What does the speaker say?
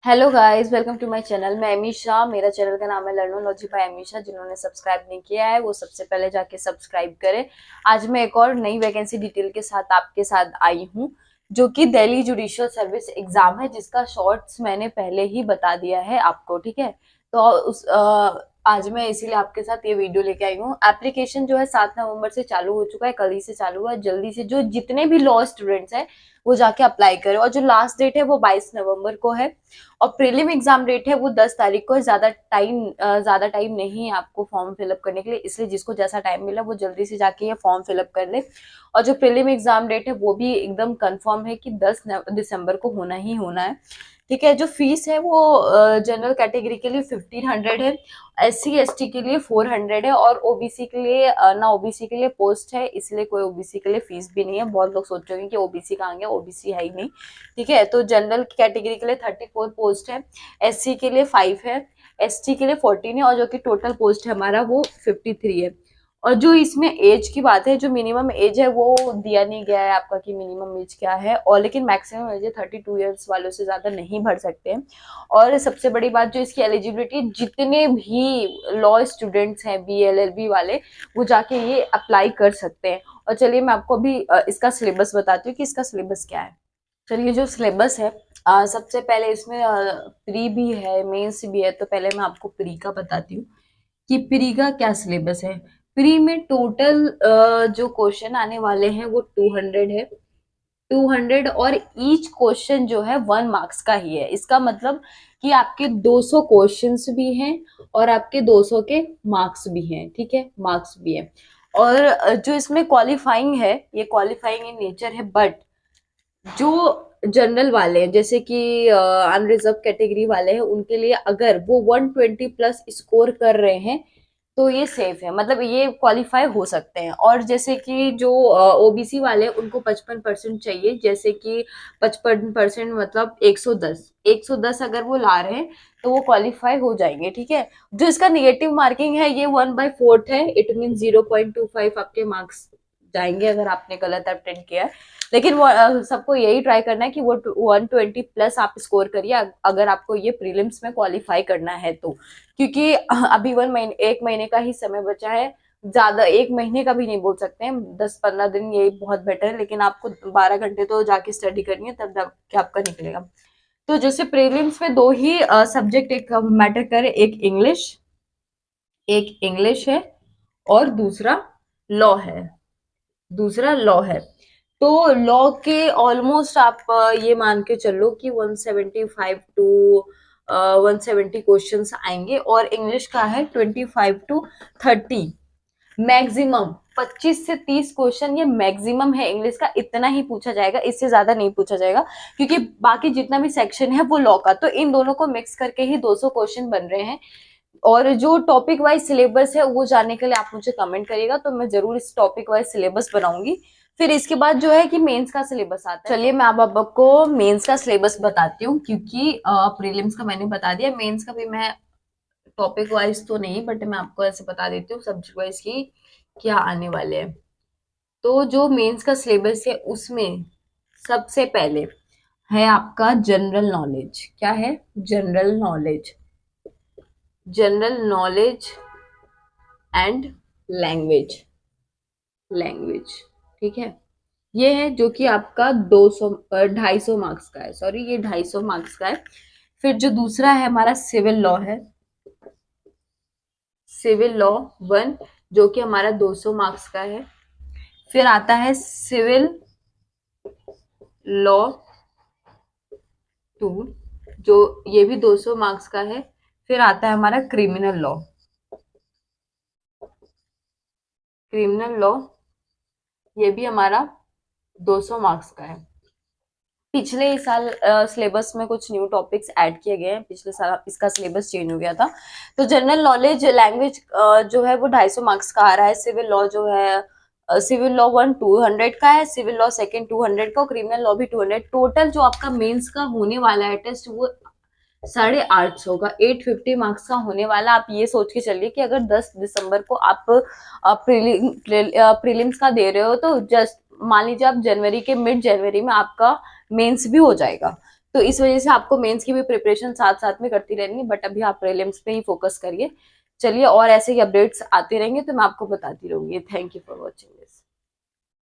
Hello guys, welcome to my channel. मैं अमीशा, मेरा channel का नाम है लर्नोलॉजी बाय अमीशा। जिन्होंने सब्सक्राइब नहीं किया है वो सबसे पहले जाके सब्सक्राइब करें। आज मैं एक और नई वैकेंसी डिटेल के साथ आपके साथ आई हूँ, जो कि दिल्ली जुडिशियल सर्विस एग्जाम है, जिसका शॉर्ट्स मैंने पहले ही बता दिया है आपको। ठीक है, तो आज मैं इसीलिए आपके साथ ये वीडियो लेके आई हूँ। एप्लीकेशन जो है 7 नवंबर से चालू हो चुका है, कल ही से चालू हुआ है। जल्दी से जो जितने भी लॉ स्टूडेंट्स हैं वो जाके अप्लाई करें, और जो लास्ट डेट है वो 22 नवंबर को है, और प्रीलिम एग्जाम डेट है वो 10 तारीख को है। ज्यादा टाइम नहीं है आपको फॉर्म फिलअप करने के लिए, इसलिए जिसको जैसा टाइम मिला वो जल्दी से जाके ये फॉर्म फिलअप कर ले। और जो प्रीलिम एग्जाम डेट है वो भी एकदम कंफर्म है कि 10 दिसंबर को होना ही होना है। ठीक है, जो फीस है वो जनरल कैटेगरी के लिए 1500 है, SC ST के लिए 400 है, और ओबीसी के लिए ना ओबीसी के लिए पोस्ट है, इसलिए कोई ओबीसी के लिए फीस भी नहीं है। बहुत लोग सोच रहे हैं कि ओबीसी कहाँ गया, ओबीसी है ही नहीं। ठीक है, तो जनरल कैटेगरी के लिए 34 पोस्ट है, SC के लिए 5 है, ST के लिए 14 है, और जो कि टोटल पोस्ट है हमारा वो 53 है। और जो इसमें एज की बात है, जो मिनिमम एज है वो दिया नहीं गया है आपका कि मिनिमम एज क्या है, और लेकिन मैक्सिमम एज है 32 ईयर्स, वालों से ज्यादा नहीं भर सकते हैं। और सबसे बड़ी बात, जो इसकी एलिजिबिलिटी, जितने भी लॉ स्टूडेंट्स हैं BLLB वाले, वो जाके ये अप्लाई कर सकते हैं। और चलिए मैं आपको अभी इसका सिलेबस बताती हूँ कि इसका सिलेबस क्या है। चलिए, जो सिलेबस है, सबसे पहले इसमें प्री भी है, मेंस भी है। तो पहले मैं आपको प्री का बताती हूँ कि प्री का क्या सिलेबस है। प्री में टोटल जो क्वेश्चन आने वाले हैं वो 200 है, 200, और ईच क्वेश्चन जो है 1 मार्क्स का ही है। इसका मतलब कि आपके 200 क्वेश्चंस भी हैं और आपके 200 के मार्क्स भी हैं। ठीक है, मार्क्स भी है। और जो इसमें क्वालिफाइंग है, ये क्वालिफाइंग इन नेचर है, बट जो जनरल वाले हैं, जैसे कि अनरिजर्व कैटेगरी वाले हैं, उनके लिए अगर वो 120 प्लस स्कोर कर रहे हैं तो ये सेफ है, मतलब ये क्वालिफाई हो सकते हैं। और जैसे कि जो ओबीसी वाले हैं उनको 55% चाहिए, जैसे कि 55% मतलब 110, 110 अगर वो ला रहे हैं तो वो क्वालिफाई हो जाएंगे। ठीक है, जो इसका निगेटिव मार्किंग है ये 1/4 है, इट मीन 0.25 आपके मार्क्स जाएंगे अगर आपने गलत अटेम्प्ट किया है। लेकिन वो सबको यही ट्राई करना है कि वो 120 प्लस आप स्कोर करिए, अगर आपको ये प्रीलिम्स में क्वालिफाई करना है तो। क्योंकि अभी 1 महीने का ही समय बचा है, ज्यादा 1 महीने का भी नहीं बोल सकते हैं, 10-15 दिन यही बहुत बेटर है। लेकिन आपको 12 घंटे तो जाके स्टडी करनी है, तब जाके आपका निकलेगा। तो जैसे प्रीलिम्स में दो ही सब्जेक्ट एक मैटर करे, एक इंग्लिश है और दूसरा लॉ है। तो लॉ के ऑलमोस्ट आप ये मान के चलो कि 175 टू 170 क्वेश्चंस आएंगे, और इंग्लिश का है 25 टू 30 मैक्सिमम। 25 से 30 क्वेश्चन ये मैक्सिमम है इंग्लिश का, इतना ही पूछा जाएगा, इससे ज्यादा नहीं पूछा जाएगा, क्योंकि बाकी जितना भी सेक्शन है वो लॉ का, तो इन दोनों को मिक्स करके ही 200 क्वेश्चन बन रहे हैं। और जो टॉपिक वाइज सिलेबस है वो जानने के लिए आप मुझे कमेंट करिएगा, तो मैं जरूर इस टॉपिक वाइज सिलेबस बनाऊंगी। फिर इसके बाद जो है कि मेंस का सिलेबस आता है। चलिए मैं अब आपको मेंस का सिलेबस बताती हूँ, क्योंकि प्रीलिम्स का मैंने बता दिया, मेंस का भी मैं टॉपिक वाइज तो नहीं, बट मैं आपको ऐसे बता देती हूँ सब्जेक्ट वाइज की क्या आने वाले हैं। तो जो मेंस का सिलेबस है उसमें सबसे पहले है आपका जनरल नॉलेज। क्या है? General knowledge, general knowledge and language language. ठीक है, ये है जो कि आपका 250 मार्क्स का है, सॉरी ये 250 मार्क्स का है। फिर जो दूसरा है हमारा सिविल लॉ है, सिविल लॉ 1, जो कि हमारा 200 मार्क्स का है। फिर आता है सिविल लॉ 2, जो ये भी 200 मार्क्स का है। फिर आता है हमारा क्रिमिनल लॉ, ये भी हमारा 200 मार्क्स का है। पिछले साल सिलेबस में कुछ न्यू टॉपिक्स ऐड किए गए हैं, पिछले साल इसका सिलेबस चेंज हो गया था। तो जनरल नॉलेज लैंग्वेज जो है वो 250 मार्क्स का आ रहा है। सिविल लॉ जो है, सिविल लॉ 1 200 का है, सिविल लॉ सेकंड 200 का, क्रिमिनल लॉ भी 200। टोटल जो आपका मेंस का होने वाला है टेस्ट वो 850 का, 850 मार्क्स का होने वाला। आप ये सोच के चलिए कि अगर 10 दिसंबर को आप प्रीलिम्स का दे रहे हो, तो जस्ट मान लीजिए आप जनवरी के मिड जनवरी में आपका मेंस भी हो जाएगा। तो इस वजह से आपको मेंस की भी प्रिपरेशन साथ साथ में करती रहनी है, बट अभी आप प्रीलिम्स पे ही फोकस करिए। चलिए, और ऐसे ही अपडेट्स आते रहेंगे तो मैं आपको बताती रहूंगी। Thank you for watching this.